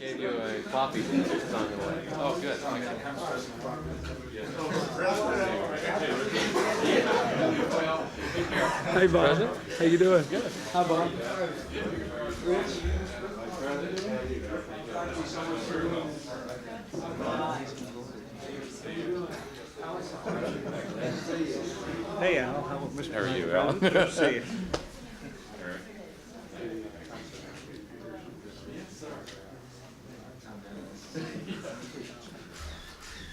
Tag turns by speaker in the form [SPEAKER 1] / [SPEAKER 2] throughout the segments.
[SPEAKER 1] Gave you a copy. It's on the way. Oh, good.
[SPEAKER 2] Hey, Bob.
[SPEAKER 1] President?
[SPEAKER 2] How you doing?
[SPEAKER 1] Good.
[SPEAKER 2] Hi, Bob. Hey, Al. How
[SPEAKER 1] are you, Alan?
[SPEAKER 2] Good to see you.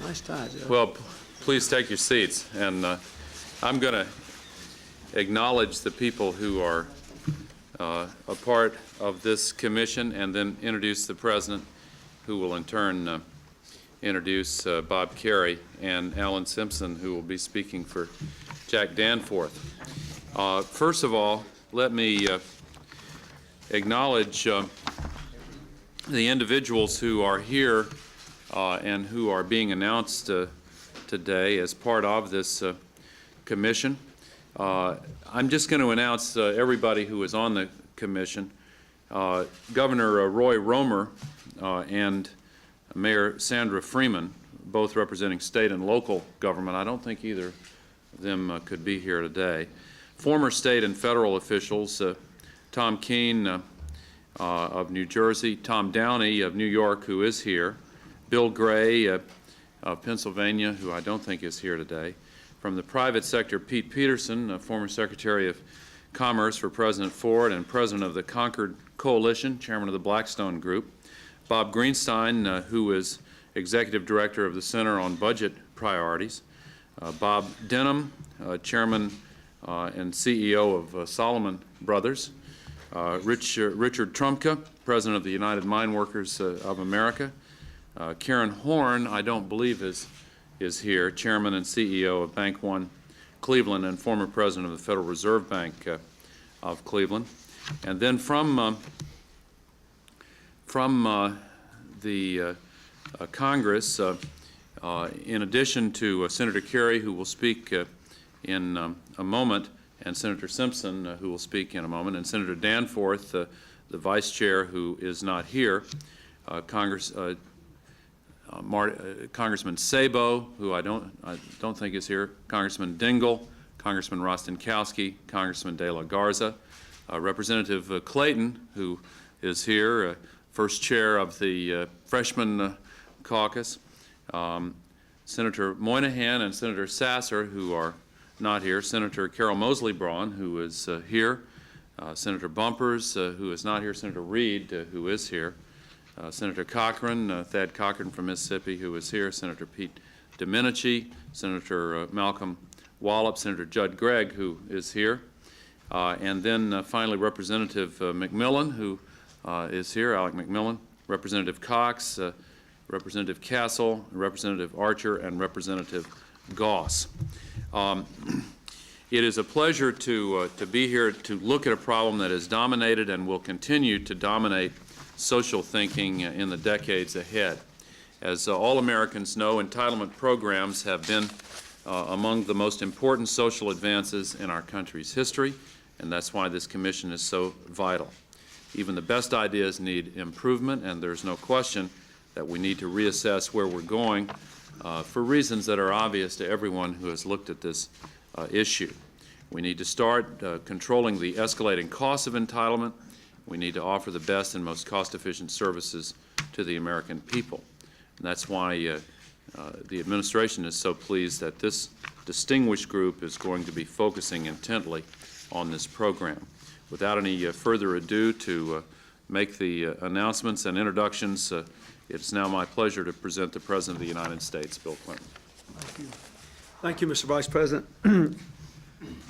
[SPEAKER 2] Nice tie, Joe.
[SPEAKER 1] Well, please take your seats, and I'm going to acknowledge the people who are a part of this commission, and then introduce the president, who will in turn introduce Bob Kerry and Alan Simpson, who will be speaking for Jack Danforth. First of all, let me acknowledge the individuals who are here and who are being announced today as part of this commission. I'm just going to announce everybody who is on the commission. Governor Roy Romer and Mayor Sandra Freeman, both representing state and local government. I don't think either of them could be here today. Former state and federal officials, Tom Keene of New Jersey, Tom Downey of New York, who is here, Bill Gray of Pennsylvania, who I don't think is here today. From the private sector, Pete Peterson, former Secretary of Commerce for President Ford and President of the Concord Coalition, Chairman of the Blackstone Group. Bob Greenstein, who is Executive Director of the Center on Budget Priorities. Bob Denham, Chairman and CEO of Solomon Brothers. Richard Trumka, President of the United Mine Workers of America. Karen Horn, I don't believe is here, Chairman and CEO of Bank One Cleveland and former President of the Federal Reserve Bank of Cleveland. And then from the Congress, in addition to Senator Kerry, who will speak in a moment, and Senator Simpson, who will speak in a moment, and Senator Danforth, the Vice Chair, who is not here, Congressman Sabo, who I don't think is here, Congressman Dingell, Congressman Rostenkowski, Congressman De La Garza, Representative Clayton, who is here, first chair of the freshman caucus, Senator Moynihan and Senator Sasser, who are not here, Senator Carol Moseley Braun, who is here, Senator Bumpers, who is not here, Senator Reed, who is here, Senator Cochran, Thad Cochran from Mississippi, who is here, Senator Pete Domenici, Senator Malcolm Wallop, Senator Judd Gregg, who is here, and then finally Representative McMillan, who is here, Alec McMillan, Representative Cox, Representative Castle, Representative Archer, and Representative Goss. It is a pleasure to be here to look at a problem that has dominated and will continue to dominate social thinking in the decades ahead. As all Americans know, entitlement programs have been among the most important social advances in our country's history, and that's why this commission is so vital. Even the best ideas need improvement, and there's no question that we need to reassess where we're going for reasons that are obvious to everyone who has looked at this issue. We need to start controlling the escalating costs of entitlement. We need to offer the best and most cost-efficient services to the American people. And that's why the administration is so pleased that this distinguished group is going to be focusing intently on this program. Without any further ado to make the announcements and introductions, it's now my pleasure to present the President of the United States, Bill Clinton.
[SPEAKER 2] Thank you. Thank you, Mr. Vice President.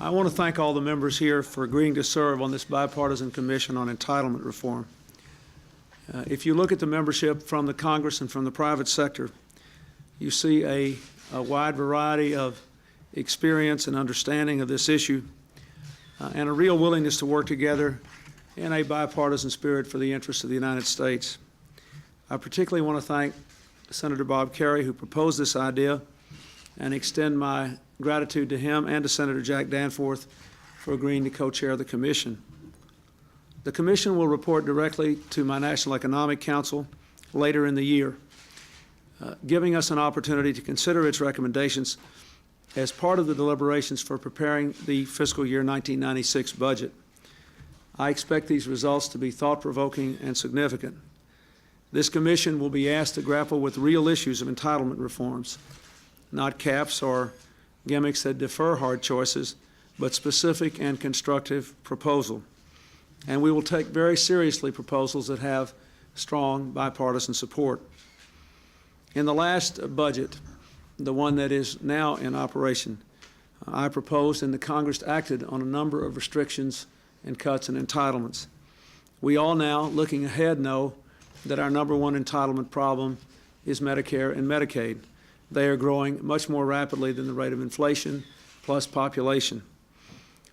[SPEAKER 2] I want to thank all the members here for agreeing to serve on this bipartisan commission on entitlement reform. If you look at the membership from the Congress and from the private sector, you see a wide variety of experience and understanding of this issue and a real willingness to work together in a bipartisan spirit for the interests of the United States. I particularly want to thank Senator Bob Kerry, who proposed this idea, and extend my gratitude to him and to Senator Jack Danforth for agreeing to co-chair the commission. The commission will report directly to my National Economic Council later in the year, giving us an opportunity to consider its recommendations as part of the deliberations for preparing the fiscal year 1996 budget. I expect these results to be thought-provoking and significant. This commission will be asked to grapple with real issues of entitlement reforms, not caps or gimmicks that defer hard choices, but specific and constructive proposal. And we will take very seriously proposals that have strong bipartisan support. In the last budget, the one that is now in operation, I proposed and the Congress acted on a number of restrictions and cuts and entitlements. We all now, looking ahead, know that our number one entitlement problem is Medicare and Medicaid. They are growing much more rapidly than the rate of inflation plus population.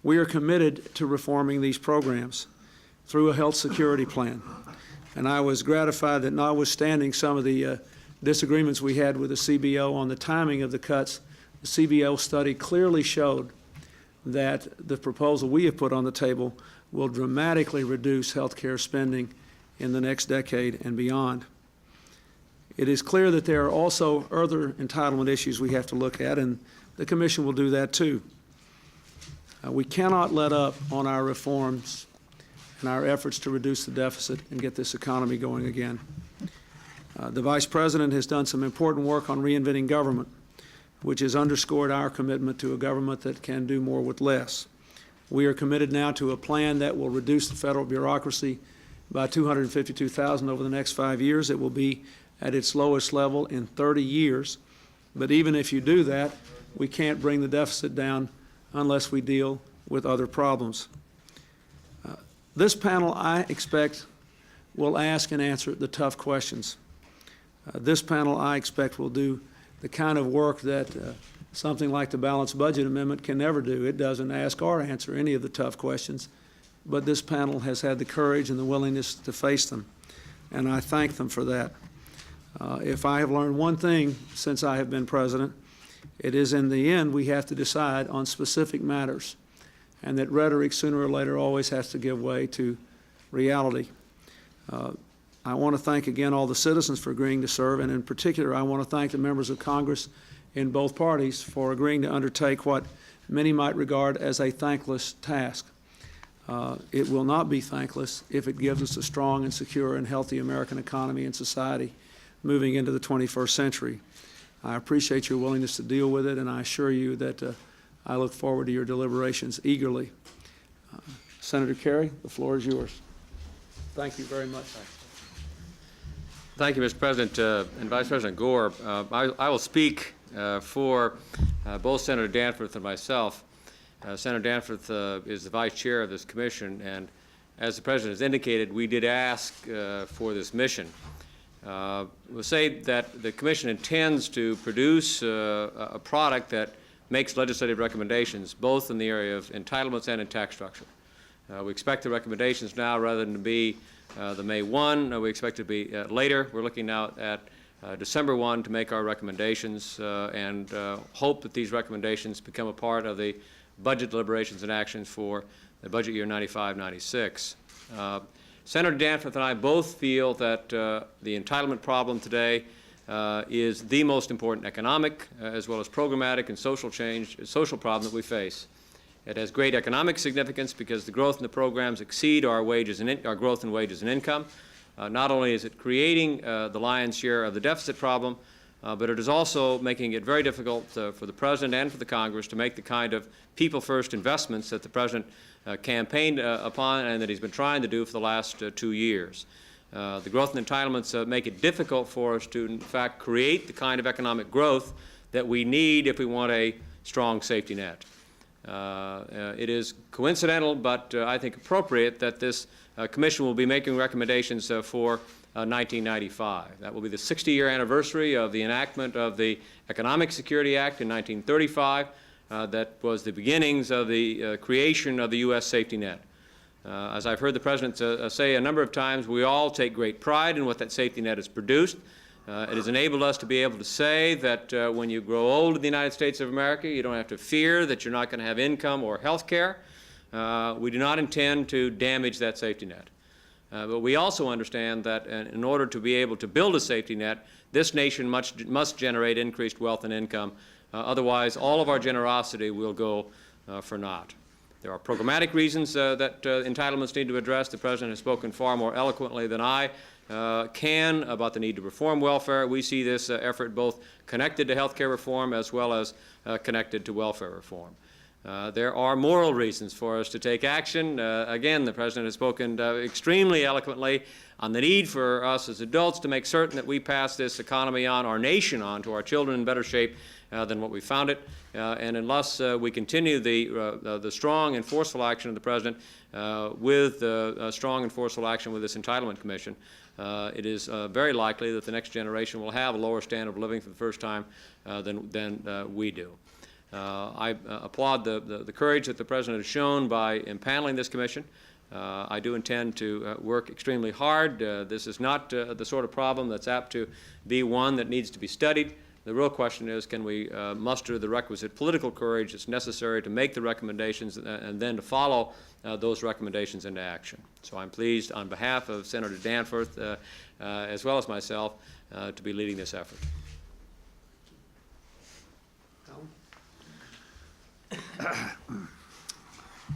[SPEAKER 2] We are committed to reforming these programs through a health security plan. And I was gratified that notwithstanding some of the disagreements we had with the CBO on the timing of the cuts, the CBO study clearly showed that the proposal we have put on the table will dramatically reduce health care spending in the next decade and beyond. It is clear that there are also other entitlement issues we have to look at, and the Commission will do that too. We cannot let up on our reforms and our efforts to reduce the deficit and get this economy going again. The Vice President has done some important work on reinventing government, which has underscored our commitment to a government that can do more with less. We are committed now to a plan that will reduce the federal bureaucracy by 252,000 over the next 5 years. It will be at its lowest level in 30 years. But even if you do that, we can't bring the deficit down unless we deal with other problems. This panel, I expect, will ask and answer the tough questions. This panel, I expect, will do the kind of work that something like the Balanced Budget Amendment can never do. It doesn't ask or answer any of the tough questions, but this panel has had the courage and the willingness to face them, and I thank them for that. If I have learned one thing since I have been president, it is in the end we have to decide on specific matters, and that rhetoric sooner or later always has to give way to reality. I want to thank again all the citizens for agreeing to serve, and in particular I want to thank the members of Congress in both parties for agreeing to undertake what many might regard as a thankless task. It will not be thankless if it gives us a strong and secure and healthy American economy and society moving into the 21st century. I appreciate your willingness to deal with it, and I assure you that I look forward to your deliberations eagerly. Senator Kerry, the floor is yours. Thank you very much.
[SPEAKER 3] Thank you, Mr. President and Vice President Gore. I will speak for both Senator Danforth and myself. Senator Danforth is the Vice Chair of this commission, and as the President has indicated, we did ask for this mission. We'll say that the Commission intends to produce a product that makes legislative recommendations both in the area of entitlements and in tax structure. We expect the recommendations now, rather than to be the May 1, we expect it to be later. We're looking now at December 1 to make our recommendations and hope that these recommendations become a part of the budget deliberations and actions for the budget year 95-96. Senator Danforth and I both feel that the entitlement problem today is the most important economic as well as programmatic and social problem that we face. It has great economic significance because the growth in the programs exceed our wages and our growth in wages and income. Not only is it creating the lion's share of the deficit problem, but it is also making it very difficult for the President and for the Congress to make the kind of people-first investments that the President campaigned upon and that he's been trying to do for the last 2 years. The growth in entitlements make it difficult for us to, in fact, create the kind of economic growth that we need if we want a strong safety net. It is coincidental, but I think appropriate, that this Commission will be making recommendations for 1995. That will be the 60-year anniversary of the enactment of the Economic Security Act in 1935. That was the beginnings of the creation of the U.S. safety net. As I've heard the President say a number of times, we all take great pride in what that safety net has produced. It has enabled us to be able to say that when you grow old in the United States of America, you don't have to fear that you're not going to have income or health care. We do not intend to damage that safety net. But we also understand that in order to be able to build a safety net, this nation must generate increased wealth and income. Otherwise, all of our generosity will go for naught. There are programmatic reasons that entitlements need to address. The President has spoken far more eloquently than I can about the need to reform welfare. We see this effort both connected to health care reform as well as connected to welfare reform. There are moral reasons for us to take action. Again, the President has spoken extremely eloquently on the need for us as adults to make certain that we pass this economy on, our nation on, to our children in better shape than what we found it. And unless we continue the strong and forceful action of the President with strong and forceful action with this Entitlement Commission, it is very likely that the next generation will have a lower standard of living for the first time than we do. I applaud the courage that the President has shown by impaneling this commission. I do intend to work extremely hard. This is not the sort of problem that's apt to be one that needs to be studied. The real question is, can we muster the requisite political courage that's necessary to make the recommendations and then to follow those recommendations into action. So I'm pleased on behalf of Senator Danforth as well as myself to be leading this effort.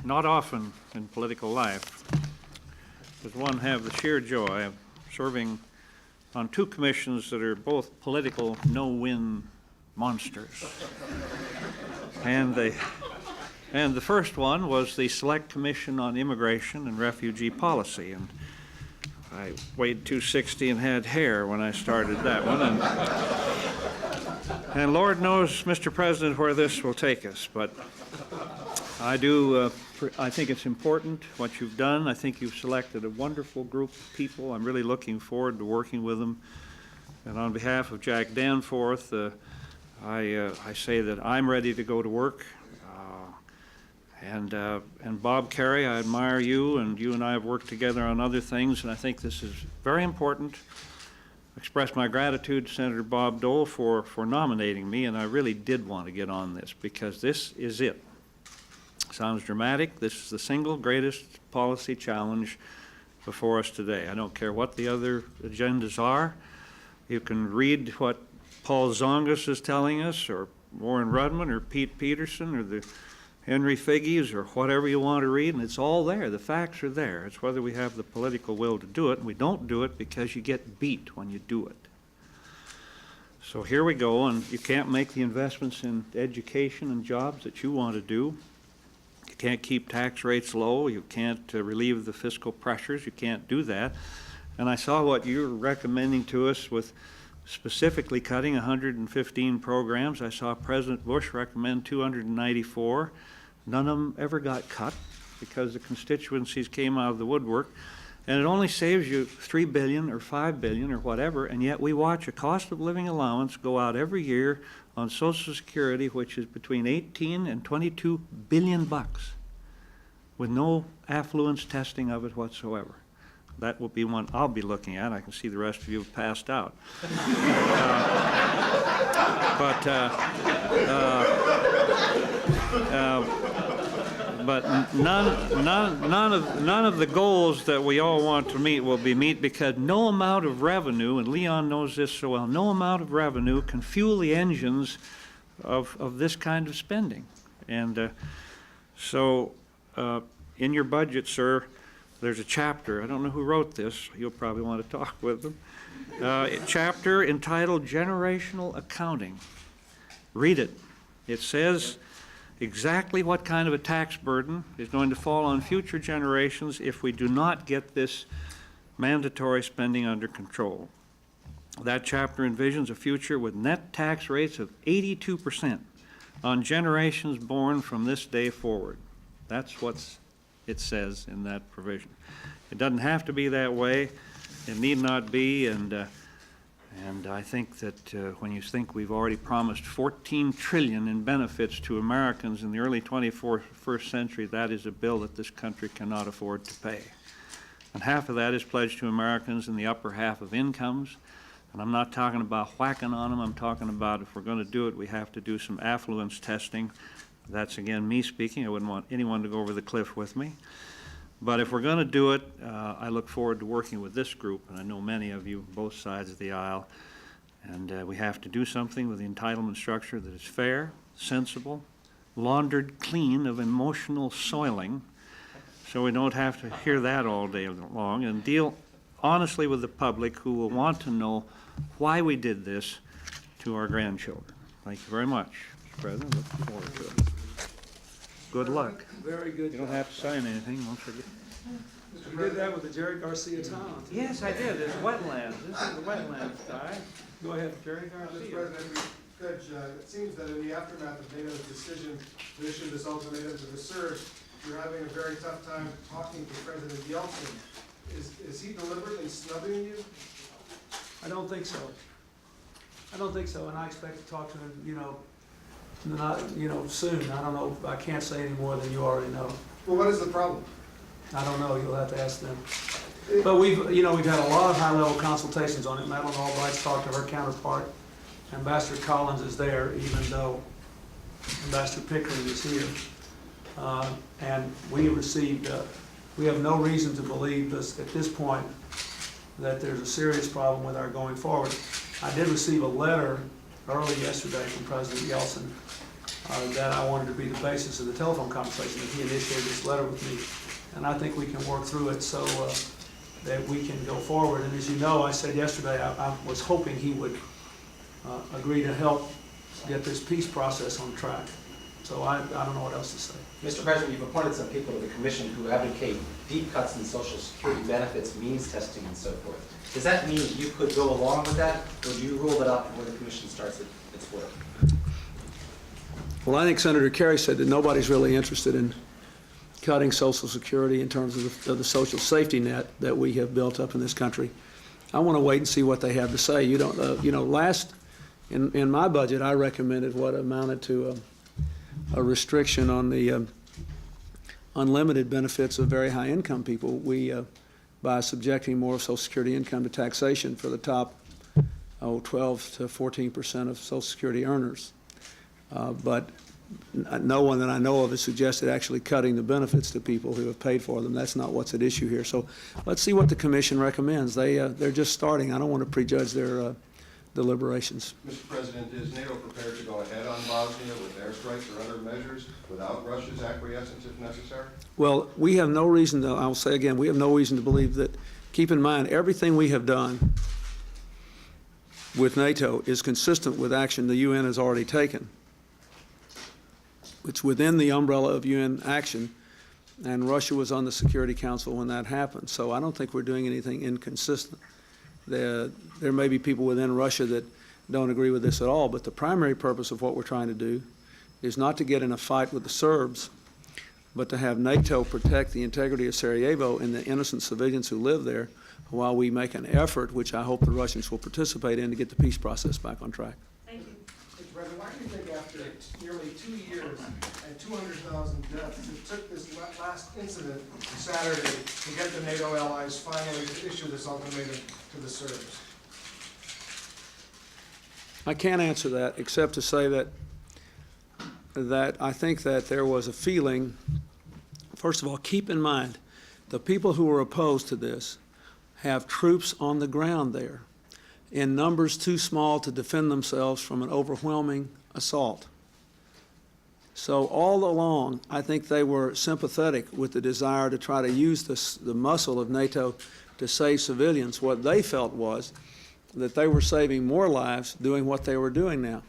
[SPEAKER 4] Not often in political life does one have the sheer joy of serving on two commissions that are both political no-win monsters. And the first one was the Select Commission on Immigration and Refugee Policy, and I weighed 260 and had hair when I started that one, and Lord knows, Mr. President, where this will take us, but I think it's important what you've done. I think you've selected a wonderful group of people. I'm really looking forward to working with them. And on behalf of Jack Danforth, I say that I'm ready to go to work. And Bob Kerry, I admire you, and you and I have worked together on other things, and I think this is very important. I express my gratitude to Senator Bob Dole for nominating me, and I really did want to get on this because this is it. Sounds dramatic. This is the single greatest policy challenge before us today. I don't care what the other agendas are. You can read what Paul Zongas is telling us, or Warren Rudman, or Pete Peterson, or the Henry Figges, or whatever you want to read, and it's all there. The facts are there. It's whether we have the political will to do it, and we don't do it because you get beat when you do it. So here we go, and you can't make the investments in education and jobs that you want to do. You can't keep tax rates low. You can't relieve the fiscal pressures. You can't do that. And I saw what you're recommending to us with specifically cutting 115 programs. I saw President Bush recommend 294. None of them ever got cut because the constituencies came out of the woodwork. And it only saves you $3 billion or $5 billion or whatever, and yet we watch a cost of living allowance go out every year on Social Security, which is between 18 and 22 billion bucks, with no affluence testing of it whatsoever. That will be one I'll be looking at. I can see the rest of you have passed out. But none of the goals that we all want to meet will be met because no amount of revenue, and Leon knows this so well, no amount of revenue can fuel the engines of this kind of spending. And so in your budget, sir, there's a chapter. I don't know who wrote this. You'll probably want to talk with them. A chapter entitled Generational Accounting. Read it. It says exactly what kind of a tax burden is going to fall on future generations if we do not get this mandatory spending under control. That chapter envisions a future with net tax rates of 82% on generations born from this day forward. That's what it says in that provision. It doesn't have to be that way. It need not be, and I think that when you think we've already promised $14 trillion in benefits to Americans in the early 21st century, that is a bill that this country cannot afford to pay. And half of that is pledged to Americans in the upper half of incomes. And I'm not talking about whacking on them. I'm talking about if we're going to do it, we have to do some affluence testing. That's, again, me speaking. I wouldn't want anyone to go over the cliff with me. But if we're going to do it, I look forward to working with this group, and I know many of you, both sides of the aisle, and we have to do something with the entitlement structure that is fair, sensible, laundered clean of emotional soiling, so we don't have to hear that all day long, and deal honestly with the public who will want to know why we did this to our grandchildren. Thank you very much, Mr. President. Look forward to it. Good luck.
[SPEAKER 2] Very good.
[SPEAKER 4] You don't have to sign anything once we get.
[SPEAKER 2] You did that with the Jerry Garcia town.
[SPEAKER 4] Yes, I did. It's wetlands. This is the wetlands guy.
[SPEAKER 2] Go ahead.
[SPEAKER 4] Jerry
[SPEAKER 5] Mr.
[SPEAKER 4] Garcia.
[SPEAKER 5] President, it seems that in the aftermath of NATO's decision to issue this ultimatum to the Serbs, you're having a very tough time talking to President Yeltsin. Is he deliberately snubbing you?
[SPEAKER 2] I don't think so. I don't think so, and I expect to talk to him, soon. I don't know, I can't say any more than you already know.
[SPEAKER 5] Well, what is the problem?
[SPEAKER 2] I don't know, you'll have to ask them. But we've had a lot of high-level consultations on it. Madeleine Albright's talked to her counterpart. Ambassador Collins is there, even though Ambassador Pickering is here. And we have no reason to believe this, at this point, that there's a serious problem with our going forward. I did receive a letter early yesterday from President Yeltsin that I wanted to be the basis of the telephone conversation, that he initiated this letter with me. And I think we can work through it so that we can go forward. And as you know, I said yesterday, I was hoping he would agree to help get this peace process on track. So I don't know what else to say.
[SPEAKER 6] Mr. President, you've appointed some people to the commission who advocate deep cuts in Social Security benefits, means testing, and so forth. Does that mean you could go along with that, or do you rule that out before the commission starts its work?
[SPEAKER 2] Well, I think Senator Kerry said that nobody's really interested in cutting Social Security in terms of the social safety net that we have built up in this country. I want to wait and see what they have to say. You don't, last in my budget, I recommended what amounted to a restriction on the unlimited benefits of very high income people. We, by subjecting more of Social Security income to taxation for the top 12 to 14% of Social Security earners. But no one that I know of has suggested actually cutting the benefits to people who have paid for them. That's not what's at issue here. So let's see what the commission recommends. They're just starting. I don't want to prejudge their deliberations.
[SPEAKER 7] Mr. President, is NATO prepared to go ahead on Bosnia with airstrikes or other measures without Russia's acquiescence if necessary?
[SPEAKER 2] Well, we have no reason to, I'll say again, we have no reason to believe that. Keep in mind, everything we have done with NATO is consistent with action the UN has already taken. It's within the umbrella of UN action, and Russia was on the Security Council when that happened. So I don't think we're doing anything inconsistent. There may be people within Russia that don't agree with this at all, but the primary purpose of what we're trying to do is not to get in a fight with the Serbs, but to have NATO protect the integrity of Sarajevo and the innocent civilians who live there while we make an effort, which I hope the Russians will participate in, to get the peace process back on track.
[SPEAKER 5] Mr. President, why do you think after nearly 2 years and 200,000 deaths, it took this last incident Saturday to get the NATO allies finally to issue this ultimatum to the Serbs?
[SPEAKER 2] I can't answer that except to say that I think that there was a feeling, first of all, keep in mind, the people who were opposed to this have troops on the ground there in numbers too small to defend themselves from an overwhelming assault. So all along, I think they were sympathetic with the desire to try to use the muscle of NATO to save civilians. What they felt was that they were saving more lives doing what they were doing now.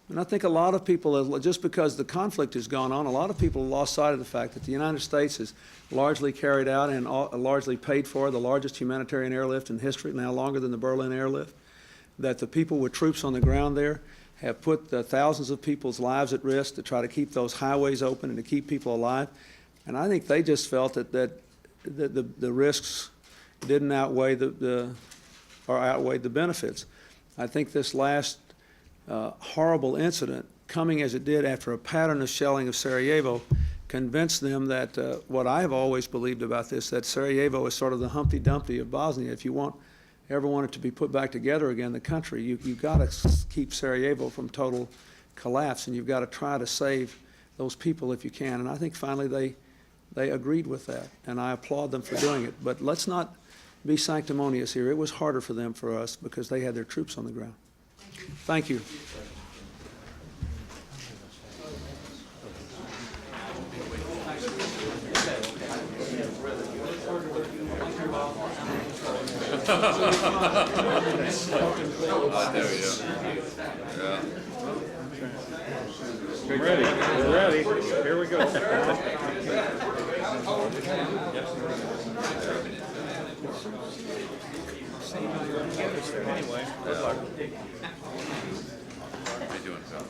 [SPEAKER 2] And I think a lot of people, just because the conflict has gone on, a lot of people have lost sight of the fact that the United States has largely carried out and largely paid for the largest humanitarian airlift in history, now longer than the Berlin airlift, that the people with troops on the ground there have put thousands of people's lives at risk to try to keep those highways open and to keep people alive. And I think they just felt that the risks didn't outweigh outweighed the benefits. I think this last horrible incident, coming as it did after a pattern of shelling of Sarajevo, convinced them that what I have always believed about this, that Sarajevo is sort of the Humpty Dumpty of Bosnia. If you ever want it to be put back together again, the country, you've got to keep Sarajevo from total collapse, and you've got to try to save those people if you can. And I think finally They agreed with that, and I applaud them for doing it. But let's not be sanctimonious here. It was harder for them for us because they had their troops on the ground. Thank you.
[SPEAKER 4] I'm ready. We're ready. Here we go. Anyway, good luck.
[SPEAKER 1] How you doing, Phil?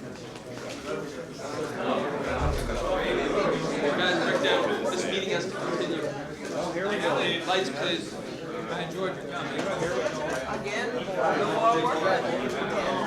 [SPEAKER 8] This meeting has to continue.
[SPEAKER 4] Oh, here we go.
[SPEAKER 8] Lights, please. I enjoyed your comment.
[SPEAKER 4] Here we go.
[SPEAKER 8] Again? No more work?